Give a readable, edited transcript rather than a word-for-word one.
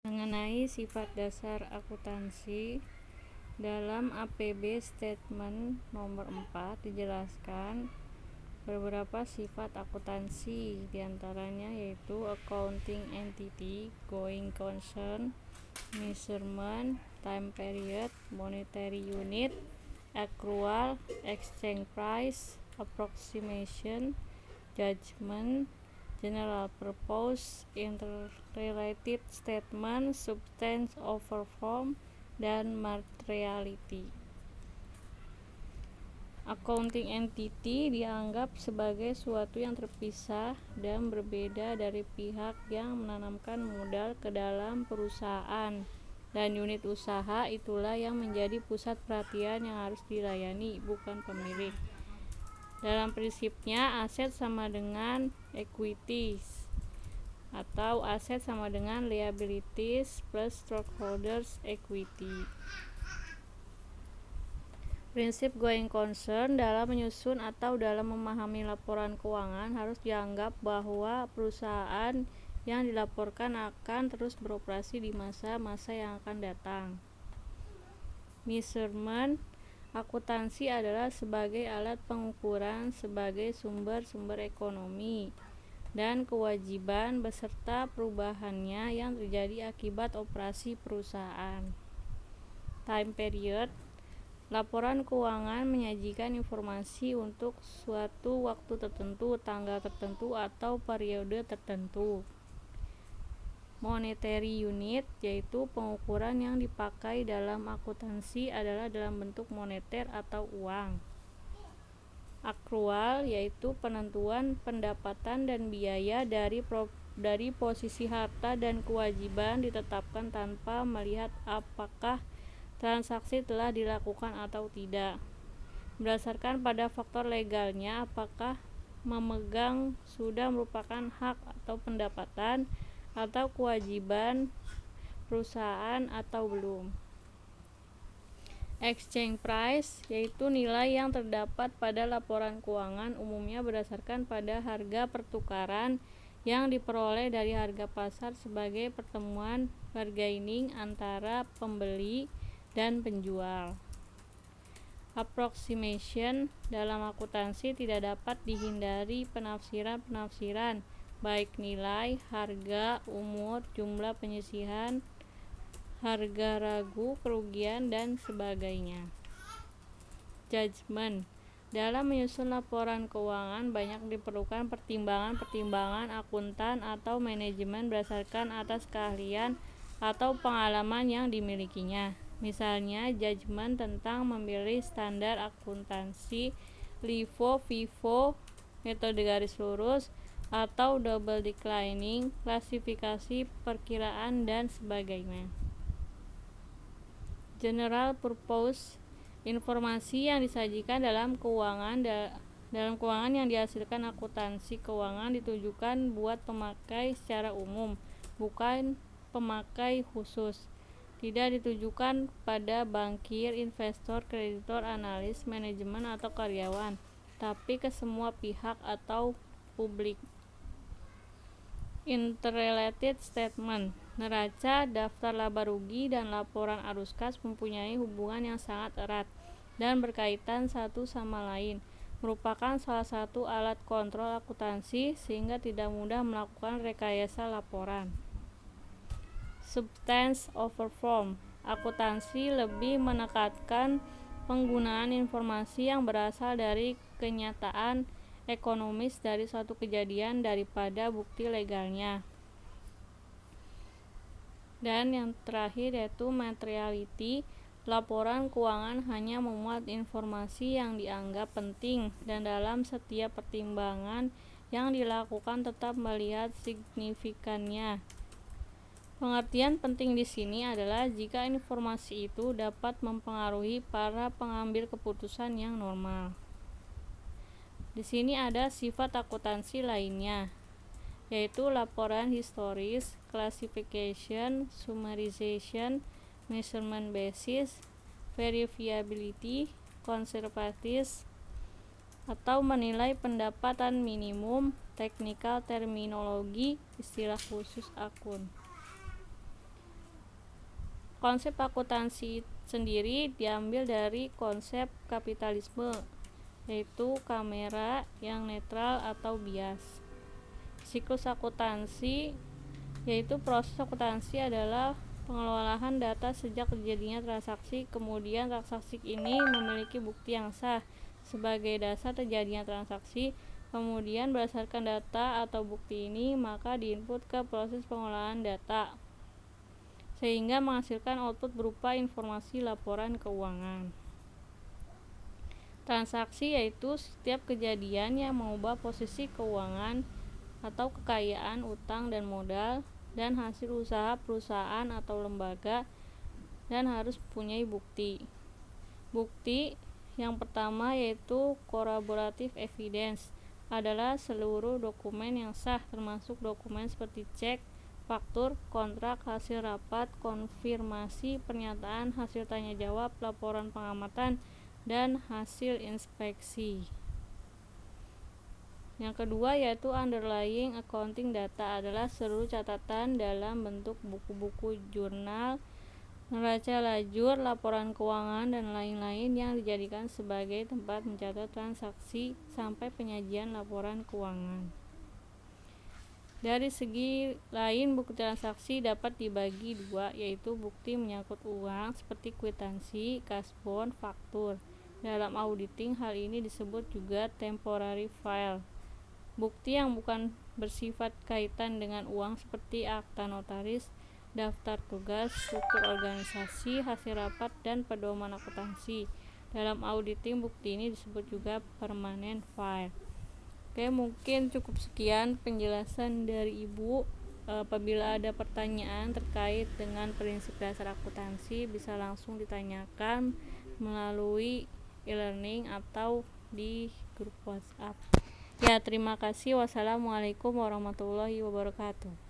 Mengenai sifat dasar akuntansi, dalam APB Statement nomor 4 dijelaskan beberapa sifat akuntansi, diantaranya yaitu accounting entity, going concern, measurement, time period, monetary unit, accrual, exchange price, approximation, judgment, general purpose, interrelated statement, substance over form, dan materiality. Accounting entity dianggap sebagai suatu yang terpisah dan berbeda dari pihak yang menanamkan modal ke dalam perusahaan, dan unit usaha itulah yang menjadi pusat perhatian yang harus dilayani, bukan pemilik. Dalam prinsipnya, aset sama dengan equities, atau aset sama dengan liabilities plus stockholders equity. Prinsip going concern dalam menyusun atau dalam memahami laporan keuangan harus dianggap bahwa perusahaan yang dilaporkan akan terus beroperasi di masa-masa yang akan datang. Measurement akuntansi adalah sebagai alat pengukuran sebagai sumber-sumber ekonomi dan kewajiban beserta perubahannya yang terjadi akibat operasi perusahaan. Time period, laporan keuangan menyajikan informasi untuk suatu waktu tertentu, tanggal tertentu, atau periode tertentu. Monetary unit, yaitu pengukuran yang dipakai dalam akuntansi adalah dalam bentuk moneter atau uang. Accrual, yaitu penentuan pendapatan dan biaya dari posisi harta dan kewajiban ditetapkan tanpa melihat apakah transaksi telah dilakukan atau tidak, berdasarkan pada faktor legalnya, apakah memegang sudah merupakan hak atau pendapatan atau kewajiban perusahaan atau belum. Exchange price, yaitu nilai yang terdapat pada laporan keuangan, umumnya berdasarkan pada harga pertukaran yang diperoleh dari harga pasar sebagai pertemuan bargaining antara pembeli dan penjual. Approximation, dalam akuntansi tidak dapat dihindari penafsiran-penafsiran, baik nilai, harga, umur, jumlah penyisihan, harga ragu, kerugian, dan sebagainya. Judgment, dalam menyusun laporan keuangan banyak diperlukan pertimbangan-pertimbangan akuntan atau manajemen berdasarkan atas keahlian atau pengalaman yang dimilikinya. Misalnya, judgment tentang memilih standar akuntansi LIFO, FIFO, metode garis lurus, atau double declining, klasifikasi perkiraan, dan sebagainya. General purpose, informasi yang disajikan dalam keuangan yang dihasilkan akuntansi keuangan ditujukan buat pemakai secara umum, bukan pemakai khusus. Tidak ditujukan pada bankir, investor, kreditor, analis, manajemen, atau karyawan, tapi ke semua pihak atau publik. Interrelated statement, neraca, daftar laba rugi, dan laporan arus kas mempunyai hubungan yang sangat erat dan berkaitan satu sama lain, merupakan salah satu alat kontrol akuntansi sehingga tidak mudah melakukan rekayasa laporan. Substance over form, akuntansi lebih menekankan penggunaan informasi yang berasal dari kenyataan ekonomis dari suatu kejadian daripada bukti legalnya. Dan yang terakhir yaitu materiality, laporan keuangan hanya memuat informasi yang dianggap penting dan dalam setiap pertimbangan yang dilakukan tetap melihat signifikannya. Pengertian penting di sini adalah jika informasi itu dapat mempengaruhi para pengambil keputusan yang normal. Di sini ada sifat akuntansi lainnya, yaitu laporan historis, classification, summarization, measurement basis, verifiability, conservatism, atau menilai pendapatan minimum, technical terminologi, istilah khusus akun. Konsep akuntansi sendiri diambil dari konsep kapitalisme, yaitu kamera yang netral atau bias. Siklus akuntansi, yaitu proses akuntansi adalah pengelolaan data sejak terjadinya transaksi, kemudian transaksi ini memiliki bukti yang sah sebagai dasar terjadinya transaksi, kemudian berdasarkan data atau bukti ini maka diinput ke proses pengolahan data sehingga menghasilkan output berupa informasi laporan keuangan. Transaksi yaitu setiap kejadian yang mengubah posisi keuangan atau kekayaan utang dan modal dan hasil usaha perusahaan atau lembaga dan harus mempunyai bukti. Bukti yang pertama yaitu corroborative evidence adalah seluruh dokumen yang sah termasuk dokumen seperti cek, faktur, kontrak, hasil rapat, konfirmasi, pernyataan, hasil tanya jawab, laporan pengamatan, dan hasil inspeksi. Yang kedua yaitu underlying accounting data adalah seluruh catatan dalam bentuk buku-buku jurnal, neraca lajur, laporan keuangan, dan lain-lain yang dijadikan sebagai tempat mencatat transaksi sampai penyajian laporan keuangan. Dari segi lain, bukti transaksi dapat dibagi dua, yaitu bukti menyangkut uang seperti kwitansi, kasbon, faktur. Dalam auditing, hal ini disebut juga temporary file. Bukti yang bukan bersifat kaitan dengan uang seperti akta notaris, daftar tugas, struktur organisasi, hasil rapat, dan pedoman akuntansi. Dalam auditing, bukti ini disebut juga permanent file. Oke, mungkin cukup sekian penjelasan dari Ibu. Apabila ada pertanyaan terkait dengan prinsip dasar akuntansi bisa langsung ditanyakan melalui e-learning atau di grup WhatsApp. Ya, terima kasih. Wassalamualaikum warahmatullahi wabarakatuh.